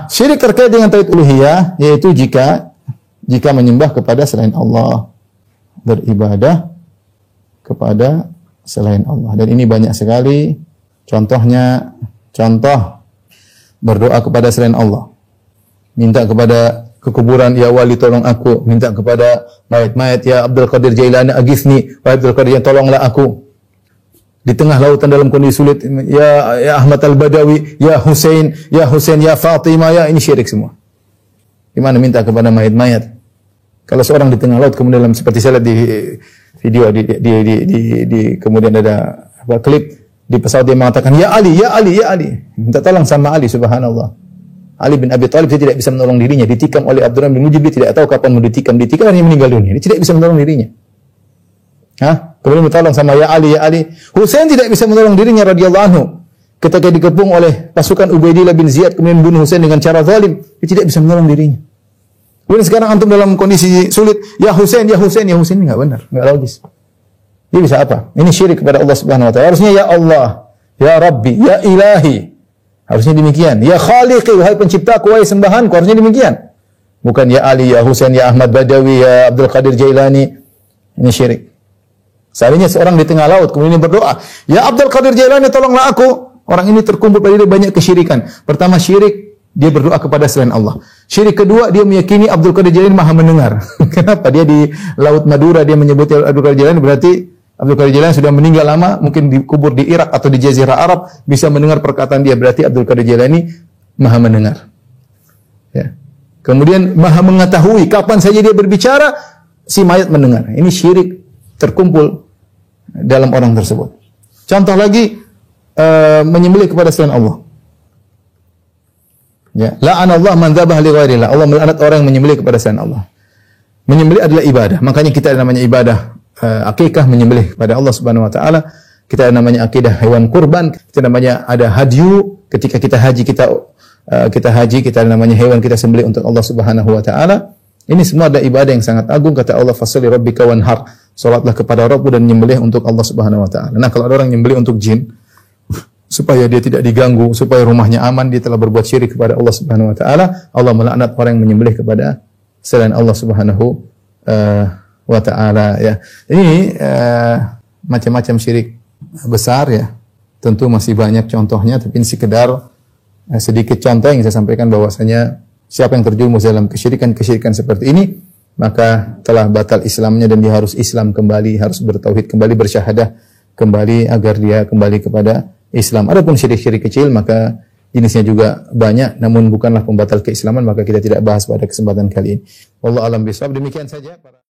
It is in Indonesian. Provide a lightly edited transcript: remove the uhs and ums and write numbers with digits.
Syirik terkait dengan tauhid uluhiyah yaitu jika menyembah kepada selain Allah, beribadah kepada selain Allah. Dan ini banyak sekali contohnya, berdoa kepada selain Allah. Minta kepada kekuburan, ya wali tolong aku. Minta kepada mayat-mayat, ya Abdul Qadir Jailani aghithni, wa Abdul Qadir tolonglah aku. Di tengah lautan dalam kondisi sulit, ya Ahmad Al-Badawi, ya Husain, ya Fatimah, ya ini syirik semua. Di mana minta kepada mayat-mayat. Kalau seorang di tengah laut kemudian dalam seperti saya lihat di video di kemudian ada klip di pesawat dia mengatakan ya Ali. Minta tolong sama Ali, subhanallah. Ali bin Abi Thalib dia tidak bisa menolong dirinya, ditikam oleh Abdurrahman bin Mujib, dia tidak tahu kapan mau ditikam hanya meninggal dunia. Dia tidak bisa menolong dirinya. Kemudian minta tolong sama ya Ali. Husain tidak bisa menolong dirinya radhiyallahu anhu. Ketika dikepung oleh pasukan Ubaidillah bin Ziyad kemudian bunuh Husain dengan cara zalim, dia tidak bisa menolong dirinya. Kemudian sekarang antum dalam kondisi sulit, ya Husain ini enggak benar, enggak logis. Dia bisa apa? Ini syirik kepada Allah Subhanahu wa taala. Harusnya ya Allah, ya Rabbi, ya Ilahi. Harusnya demikian. Ya Khaliqi, wahai penciptaku, wahai sembahanku, harusnya demikian. Bukan ya Ali, ya Husain, ya Ahmad Badawi, ya Abdul Qadir Jailani. Ini syirik. Seandainya seorang di tengah laut kemudian berdoa, ya Abdul Qadir Jailani tolonglah aku. Orang ini terkumpul pada dia banyak kesyirikan. Pertama syirik, dia berdoa kepada selain Allah. Syirik kedua, dia meyakini Abdul Qadir Jailani Maha mendengar. Kenapa? Dia di Laut Madura dia menyebut Abdul Qadir Jailani, berarti Abdul Qadir Jailani sudah meninggal lama, mungkin dikubur di Irak atau di Jazirah Arab, bisa mendengar perkataan dia, berarti Abdul Qadir Jailani Maha mendengar. Ya. Kemudian Maha mengetahui kapan saja dia berbicara, si mayat mendengar. Ini syirik terkumpul dalam orang tersebut. Contoh lagi, menyembelih kepada selain Allah. Ya, la'anallahu man dzabah li ghairillah. Allah melaknat orang yang menyembelih kepada selain Allah. Menyembelih adalah ibadah. Makanya kita ada namanya ibadah akikah, menyembelih kepada Allah Subhanahu wa taala. Kita ada namanya akidah hewan kurban. Kita namanya ada hadyu. Ketika kita haji kita ada namanya hewan kita sembelih untuk Allah Subhanahu wa taala. Ini semua ada ibadah yang sangat agung. Kata Allah, fasholli rabbika wanhar. Salatlah kepada Rabbmu dan menyembelih untuk Allah Subhanahu wa taala. Nah, kalau ada orang menyembelih untuk jin supaya dia tidak diganggu, supaya rumahnya aman, dia telah berbuat syirik kepada Allah Subhanahu wa taala. Allah melaknat orang yang menyembelih kepada selain Allah Subhanahu wa taala, ya. Ini macam-macam syirik besar, ya. Tentu masih banyak contohnya, tapi ini sekedar sedikit contoh yang saya sampaikan bahwasanya siapa yang terjerumus dalam kesyirikan seperti ini, maka telah batal Islamnya dan dia harus Islam kembali, harus bertauhid kembali, bersyahadah kembali agar dia kembali kepada Islam. Adapun syirik-syirik kecil maka jenisnya juga banyak, namun bukanlah pembatal keislaman, maka kita tidak bahas pada kesempatan kali ini. Wallahu a'lam bishawab. Demikian saja para